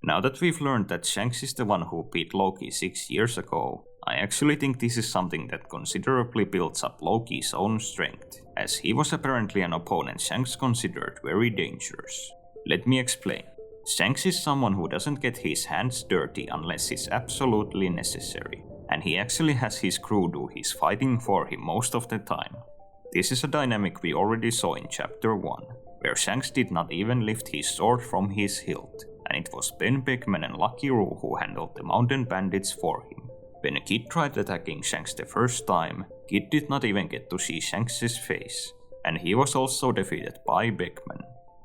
Now that we've learned that Shanks is the one who beat Loki 6 years ago, I actually think this is something that considerably builds up Loki's own strength, as he was apparently an opponent Shanks considered very dangerous. Let me explain. Shanks is someone who doesn't get his hands dirty unless it's absolutely necessary, and he actually has his crew do his fighting for him most of the time. This is a dynamic we already saw in chapter 1, where Shanks did not even lift his sword from his hilt, and it was Ben Beckman and Lucky Roo who handled the mountain bandits for him. When Kid tried attacking Shanks the first time, Kid did not even get to see Shanks' face, and he was also defeated by Beckman.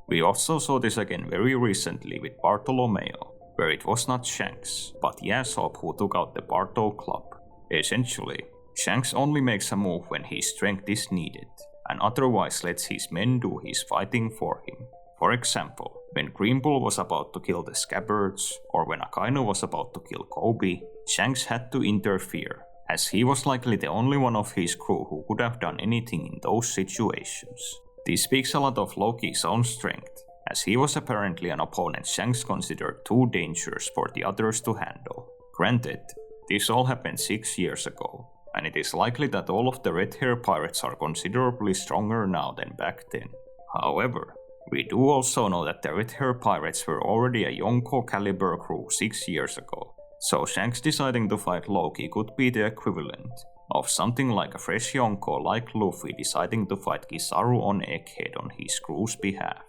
We also saw this again very recently with Bartolomeo, where it was not Shanks, but Yasopp who took out the Barto Club. Essentially, Shanks only makes a move when his strength is needed, and otherwise lets his men do his fighting for him. For example, when Green Bull was about to kill the Scabbards, or when Akainu was about to kill Kobe, Shanks had to interfere, as he was likely the only one of his crew who could have done anything in those situations. This speaks a lot of Loki's own strength, as he was apparently an opponent Shanks considered too dangerous for the others to handle. Granted, this all happened 6 years ago, and it is likely that all of the Red Hair pirates are considerably stronger now than back then. However, we do also know that the Red Hair pirates were already a Yonko caliber crew 6 years ago, so Shanks deciding to fight Loki could be the equivalent of something like a fresh Yonko like Luffy deciding to fight Kizaru on Egghead on his crew's behalf.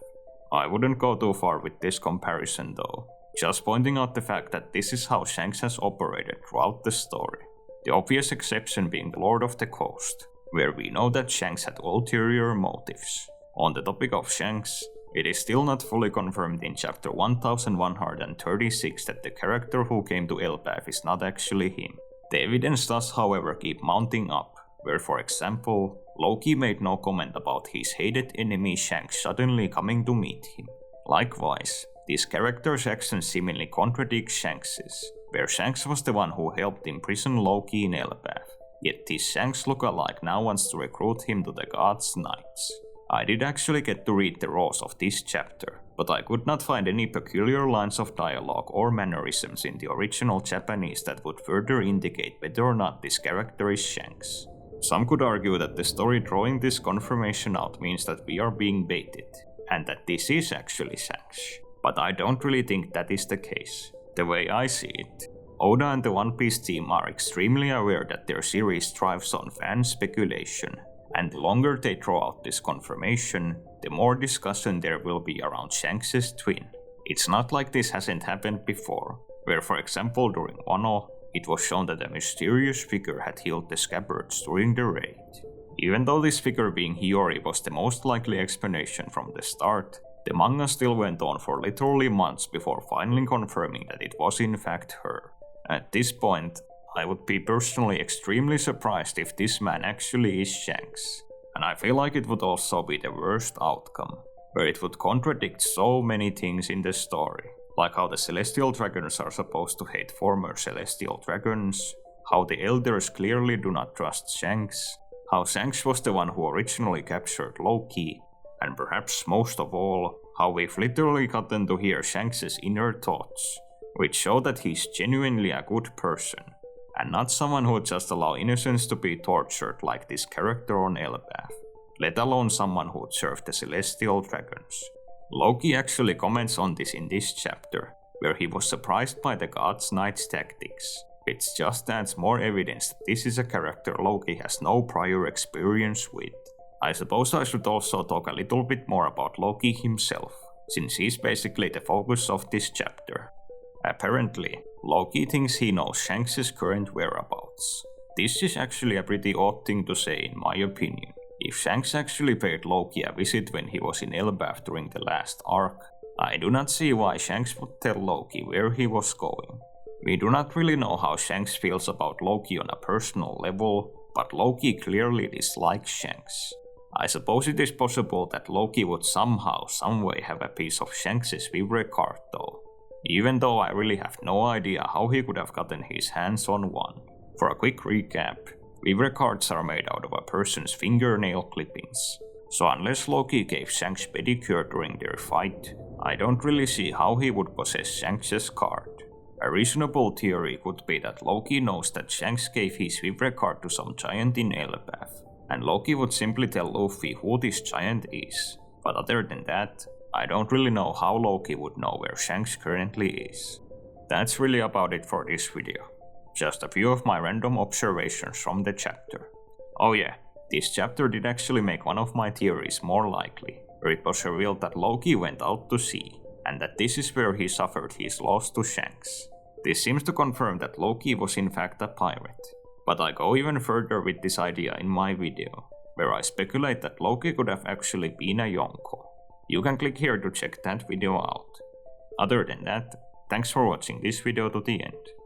I wouldn't go too far with this comparison though, just pointing out the fact that this is how Shanks has operated throughout the story. The obvious exception being the Lord of the Coast, where we know that Shanks had ulterior motives. On the topic of Shanks, it is still not fully confirmed in chapter 1136 that the character who came to Elbaf is not actually him. The evidence does however keep mounting up, where for example, Loki made no comment about his hated enemy Shanks suddenly coming to meet him. Likewise, this character's actions seemingly contradict Shanks's, where Shanks was the one who helped imprison Loki in Elbaf, yet this Shanks lookalike now wants to recruit him to the God's Knights. I did actually get to read the Raws of this chapter, but I could not find any peculiar lines of dialogue or mannerisms in the original Japanese that would further indicate whether or not this character is Shanks. Some could argue that the story drawing this confirmation out means that we are being baited, and that this is actually Shanks, but I don't really think that is the case. The way I see it, Oda and the One Piece team are extremely aware that their series thrives on fan speculation, and the longer they draw out this confirmation, the more discussion there will be around Shanks' twin. It's not like this hasn't happened before, where for example during Wano, it was shown that a mysterious figure had healed the Scabbards during the raid. Even though this figure being Hiyori was the most likely explanation from the start, the manga still went on for literally months before finally confirming that it was in fact her. At this point, I would be personally extremely surprised if this man actually is Shanks, and I feel like it would also be the worst outcome, where it would contradict so many things in the story, like how the Celestial Dragons are supposed to hate former Celestial Dragons, how the Elders clearly do not trust Shanks, how Shanks was the one who originally captured Loki, and perhaps most of all, how we've literally gotten to hear Shanks' inner thoughts, which show that he's genuinely a good person, and not someone who would just allow innocents to be tortured like this character on Elbaf, let alone someone who would serve the Celestial Dragons. Loki actually comments on this in this chapter, where he was surprised by the God's Knight's tactics, which just adds more evidence that this is a character Loki has no prior experience with. I suppose I should also talk a little bit more about Loki himself, since he's basically the focus of this chapter. Apparently, Loki thinks he knows Shanks' current whereabouts. This is actually a pretty odd thing to say in my opinion. If Shanks actually paid Loki a visit when he was in Elbaf during the last arc, I do not see why Shanks would tell Loki where he was going. We do not really know how Shanks feels about Loki on a personal level, but Loki clearly dislikes Shanks. I suppose it is possible that Loki would somehow, someway have a piece of Shanks' vivre card though, even though I really have no idea how he could have gotten his hands on one. For a quick recap, vivre cards are made out of a person's fingernail clippings, so unless Loki gave Shanks pedicure during their fight, I don't really see how he would possess Shanks' card. A reasonable theory could be that Loki knows that Shanks gave his Vivre card to some giant in Elbaf, and Loki would simply tell Luffy who this giant is. But other than that, I don't really know how Loki would know where Shanks currently is. That's really about it for this video. Just a few of my random observations from the chapter. Oh yeah, this chapter did actually make one of my theories more likely, where it was revealed that Loki went out to sea, and that this is where he suffered his loss to Shanks. This seems to confirm that Loki was in fact a pirate, but I go even further with this idea in my video, where I speculate that Loki could have actually been a Yonko. You can click here to check that video out. Other than that, thanks for watching this video to the end.